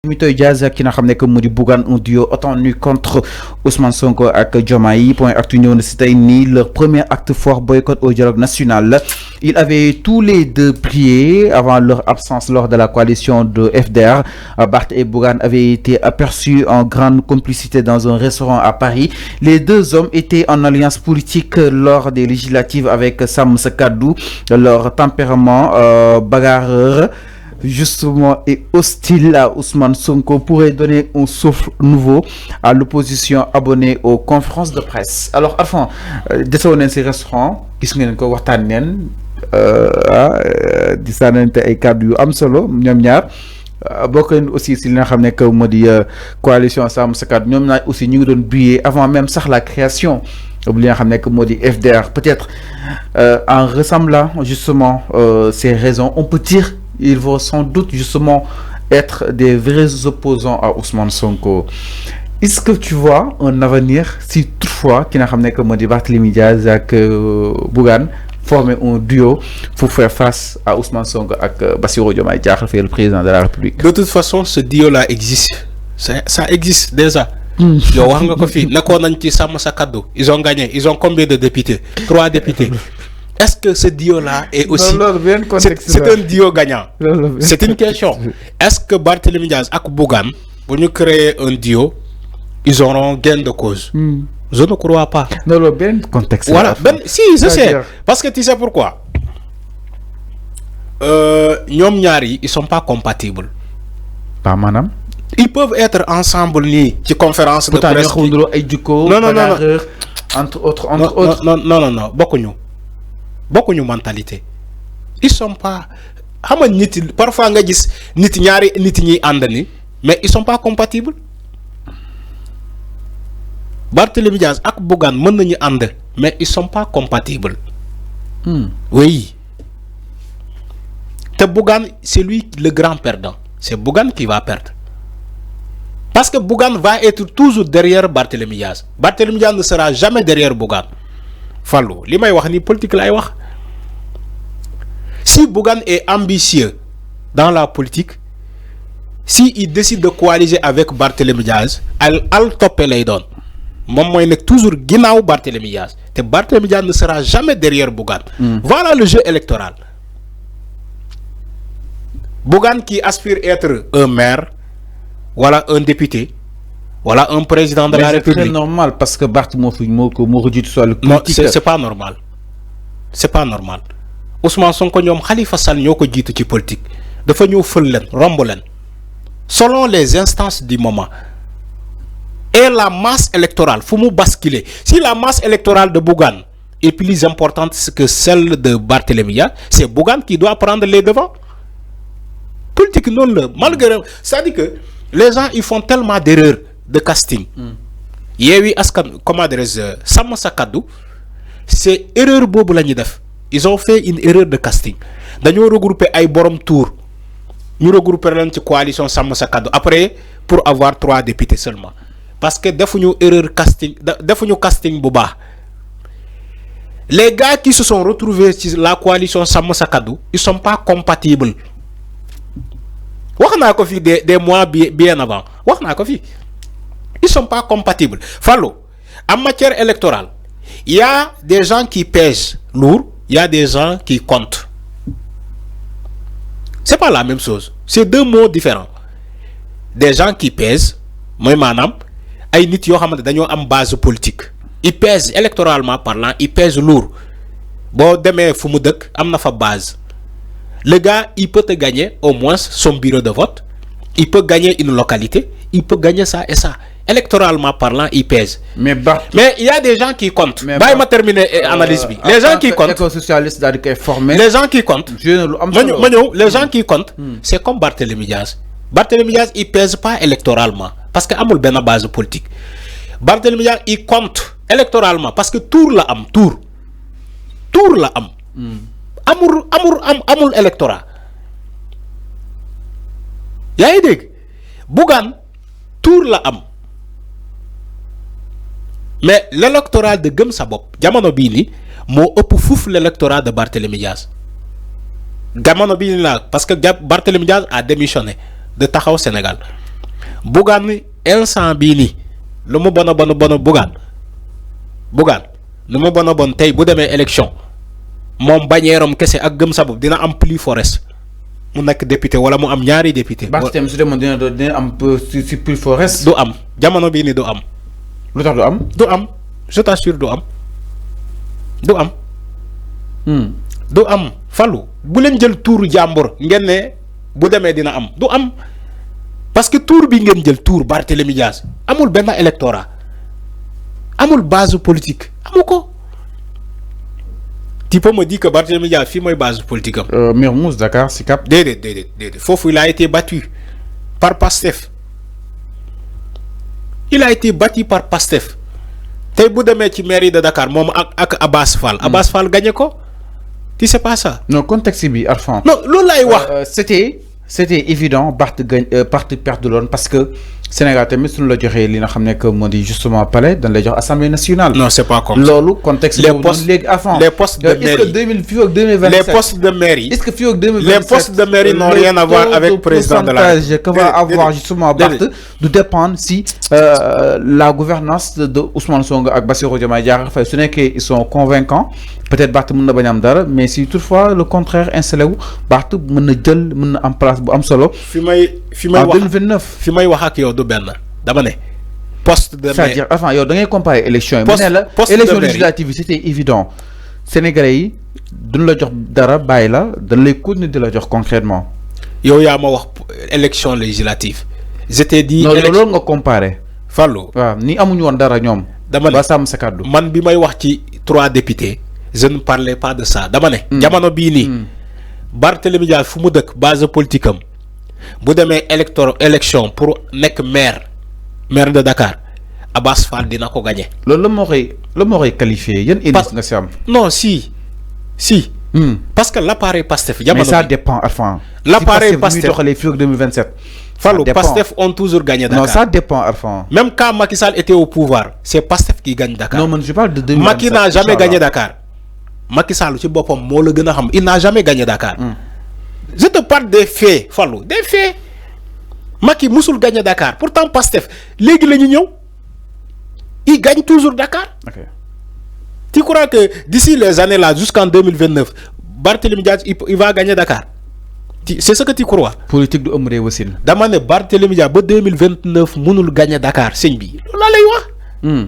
Mitoy Diaz ki nga xam que mu di Bougane un duo autant nu contre Ousmane Sonko ak Diomaye point actu ñëw na si tey nii leur premier acte fort boycott au dialogue national. Ils avaient tous les deux prié avant leur absence lors de la coalition de FDR. Barth et Bougane avaient été aperçus en grande complicité dans un restaurant à Paris. Les deux hommes étaient en alliance politique lors des législatives avec Sam Sa Kaddu. Leur tempérament bagarreur justement et hostile à Ousmane Sonko pourrait donner un souffle nouveau à l'opposition abonnée aux conférences de presse. Alors enfin, desewoon nañ ci restaurant gis ngeen ko waxtaan neen di sànnante ay kàddu yu am solo ñoom ñaar bokk aussi si li nga xam ne que moo di coalition Sàmm Sa Kàddu ñoom ñaar aussi ñu ngi doon briller avant même sax la création li nga xam ne que moo di FDR. Peut-être en ressemblant justement ces raisons on peut dire ils vont sans doute justement être des vrais opposants à Ousmane Sonko. Est-ce que tu vois un avenir si toutefois qui n'a ramené que Modi Barthélémy Diaz avec Bougane former un duo pour faire face à Ousmane Sonko avec Bassirou Diomaye Diakhar Faye, le président de la République? De toute façon, ce duo-là existe. Ça existe déjà. Ils ont gagné. Ils ont combien de députés? 3 députés. Est-ce que ce duo-là est aussi... C'est un duo gagnant. C'est une question. Est-ce que Barthélémy Diaz et Bougane, pour nous créer un duo, ils auront gain de cause? Je ne crois pas. Non, le bien contexte. Voilà. Si, je sais. Parce que tu sais pourquoi? Ñom ñaari, ils sont pas compatibles. Pas madame. Ils peuvent être ensemble ni ci conférence de presse. Non. Entre autres. Non. Beaucoup mentalité. Ils sont pas. Parfois, on dit mais ils sont pas compatibles. Barthélémy Diaz et Bougane mën and, mais ils sont pas compatibles. Oui. Te Bougane, c'est lui le grand perdant. C'est Bougane qui va perdre. Parce que Bougane va être toujours derrière Barthélémy Diaz. Barthélémy Diaz ne sera jamais derrière Bougane. Fallou, li may wax ni politique lay wax. Si Bougane est ambitieux dans la politique, s'il décide de coaliser avec Barthélémy Diaz, al topé lay doon. Mom moy nek toujours ginaaw Barthélémy Diaz. Te Barthélémy Diaz ne sera jamais derrière Bougane. Voilà le jeu électoral. Bougane qui aspire à être un maire, voilà un député, voilà un président de la République. C'est normal parce que Barth mo dit soit le politique. Non, c'est pas normal. C'est pas normal. Ousmane Sonko ñom Khalifa Sall ñoko jitu ci politique. Dafa ñew feul len, romb len. Selon les instances du moment. Et la masse électorale, faut nous basculer. Si la masse électorale de Bougane est plus importante que celle de Barthélémy Diaz, c'est Bougane qui doit prendre les devants. Politique non le malgré ça dit que les gens ils font tellement d'erreurs de casting. Yewi askan comment dire Sàmm Sa Kàddu c'est erreur bobu lañu def. Ils ont fait une erreur de casting. Dañu regrouper ay borom tour. Ñu regrouper len ci coalition Sàmm Sa Kàddu après pour avoir 3 députés seulement. Parce que defuñu erreur casting, defuñu casting bu baax. Les gars qui se sont retrouvés sur la coalition Sàmm Sa Kàddu, ils sont pas compatibles. Waxna ko fi des mois bien avant. Waxna ko fi. Ils sont pas compatibles. Fallo, en matière électorale, il y a des gens qui pèsent lourd, il y a des gens qui comptent. C'est pas la même chose. C'est 2 mots différents. Des gens qui pèsent, moi madame, ay nit yo xamante dañoo am base politique. Ils pèsent électoralement parlant, ils pèsent lourd. Bon démé fu mu dëkk am na fa base. Le gars, il peut te gagner au moins son bureau de vote. Il peut gagner une localité. Il peut gagner ça et ça. Électoralement parlant, il pèse. Mais il y a des gens qui comptent. Bah, il m'a terminé l'analyse. Les gens qui comptent. Les gens qui comptent. Les gens qui comptent, c'est comme Barthélémy Diaz. Barthélémy Diaz, il pèse pas électoralement. Parce qu'il a une base politique. Barthélémy Diaz, il compte électoralement. Parce que tour la am. Tour la am. Amul électorat. Yaa ngi dégg Bougane tour la am mais l'électorat de Gëm Sa Bopp jamono bii ni moo ëpp fuuf l'électorat de Barthélémy Diaz jamono bii ni la parce que Barthélémy Diaz a démissionné de Taxawu Sénégal Bougane instant bii nii lu mu bon Bougane lu mu bon tey bu demee élection moom bañeeram kese ak gëm sa bopp dina am plus forest mu nekk député wala mu am ñaari député. Barthélémy su demoon dina am si plus forest. du am jamono bii nii du am. lu tax du am. du am je t'assure du am. du am. du am Fallou bu leen jël tuuru jàmbur ngeen ne bu demee dina am du am parce que tuur bi ngeen jël tuur Barthélémy Dias amul benn électorat amul base politique amu ko. Tu peux me dire que Barthélémy Dias fii mooy base politique am. Mermoz Dakar Sicap. déedéet foofu il a été battu par Pastef. il a été battu par Pastef tey bu demee ci mairie de Dakar moom ak Abass Fall. Abass Fall gagné ko. Tu sais pas ça. non contexte bi Arfan. non loolu laay wax. c'était évident Barth perte de l'on parce que Sénégal tamit suñu la joxee li nga xam ne que moo di justement palais dañ lay jox assemblée nationale. non c'est pas comme ça loolu contexte. les postes léegi avant les postes de mairie fii ak 2027 les postes de mairie. est-ce que fii ak 2027 les postes de mairie n'ont rien à voir avec président de la République. que va avoir justement Barth du dépendre si la gouvernance de Ousmane Sonko ak Bassirou Diomaye Diakhar Faye su nekkee ils sont convaincants peut-être Barth mën na bañ am dara mais si toutefois le contraire installé wu Barth mën na jël mën na am place bu am solo. fi may en wax 2029 fi may wax ak yow du benn dama ne. poste de maire c'est-à-dire enfin yow da ngay comparer élection yi. poste mu ne la élection législative yi c'était évident Sénégalais yi duñ la jox dara bàyyi la dañ lay continuer di la jox concrètement. yow yaa ma wax élection législative. je t'ai dit non loolu nga comparer. Fallou waaw ni amuñu woon dara ñoom. dama ne ba sàmm sa kàddu. man bi may wax ci 3 députés je ne parlais pas de ça dama ne. jamono bii nii. Barthélémy Dias fu mu dëkk base politique am bu demee élection pour nekk maire de Dakar Abass Fall dina ko gagné. loolu la moo koy qualifié yan indice nga si am. non si. parce que l'appareil Pastef jamono mais ça dépend Arfan. l'appareil si Pastef Pastef doxalee fii ak 2027. Fallou Pastef ont toujours gagné Dakar. non ça dépend Arfan. même quand Macky Sall était au pouvoir c'est Pastef qui gagne Dakar. non man je parle de 2027. Macky n'a jamais gagné Dakar. Macky Sall ci boppam moo la gën a xam il n'a jamais gagné Dakar. je te parle des faits Fallou des faits. Macky musul gagné Dakar pourtant Pastef léegi la ñu ñëw il gagne toujours Dakar. ok tu crois que d'ici les années là jusqu'en 2029 Barthélémy Dias il va gagner Dakar c'est ce que tu crois. politique du ëmb réew wasin. dama ne Barthélémy Dias ba 2029 mënul gagner Dakar sëñ bi loolu laa lay wax.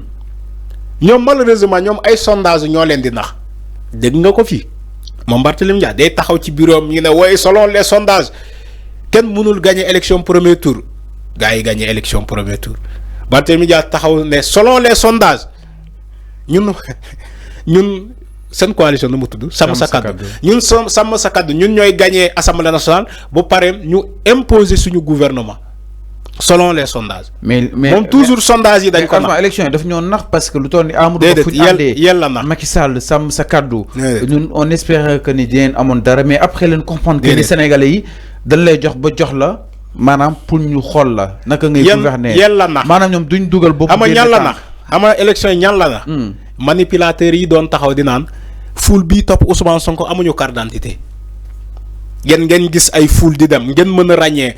ñoom malheureusement ñoom ay sondage ñoo leen di nax dégg nga ko fii moom Barthélémy Dias day taxaw ci bureau am ñu ne waaye selon les sondages kenn mënul gagner élection premier tour gars yi gagner élection premier tour Barthélémy Dias taxaw ne selon les sondages ñun seen coalition nu mu tudd. sàmm sa kàddu ñun sàmm sa kàddu ñun ñooy gagner assemblée nationale ba pare ñu imposer suñu gouvernement selon les sondages. mais moom toujours sondage yi dañ ko nax élection yi daf ñoo nax parce que lu toll ni Amadou Ba fu ñu àndee yella nax Macky Sall sàmm sa kàddu. ñun on espérait que ni dinañ amoon dara mais après leen comprendre que ni Sénégalais yi dañ lay jox ba jox la maanaam pour ñu xool la. naka ngay gouverner yella nax maanaam ñoom duñ dugal bopp. ama ñan la nax ama élection yi ñan la nax. manipulateurs yi doon taxaw di naan foule bii topp Ousmane Sonko amuñu carte d'identité ngeen gis ay foule di dem ngeen mën a ràññee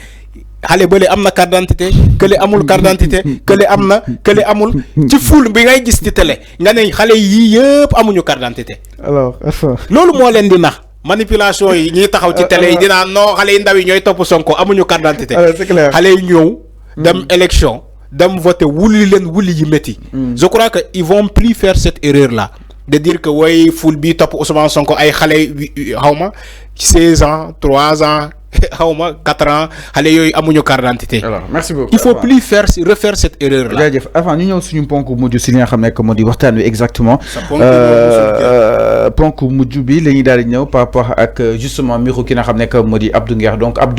xale bële am na carte d'identité kële amul carte d'identité kële am na kële amul ci foule bi ngay gis ci télé nga ne xale yii yëpp amuñu carte d'identité. alors loolu moo leen di nax manipulation yi ñuy taxaw ci télé yi dinaa non xale yi ndaw yi ñooy topp Sonko amuñu carte d'identité. c'est clair xale yi ñëw dem élection dem voter wuli leen wuli yi métti. je crois que ils vont plus faire cette erreur là de dire que way foule bi topp Ousmane Sonko ay xale xawma 16 ans 3 ans xawma 4 ans xale yooyu amuñu carte d'identité. alors merci beaucoup il faut plus refaire cette erreur là. jaajëf avant ñu ñëw suñu ponk mujj si li nga xam ne moo di waxtaan wi exactement. ponk mujj bi la ñuy daal di ñëw par rapport ak justement mbiru ki nga xam ne moo di Abdou Nguer donc Abdou.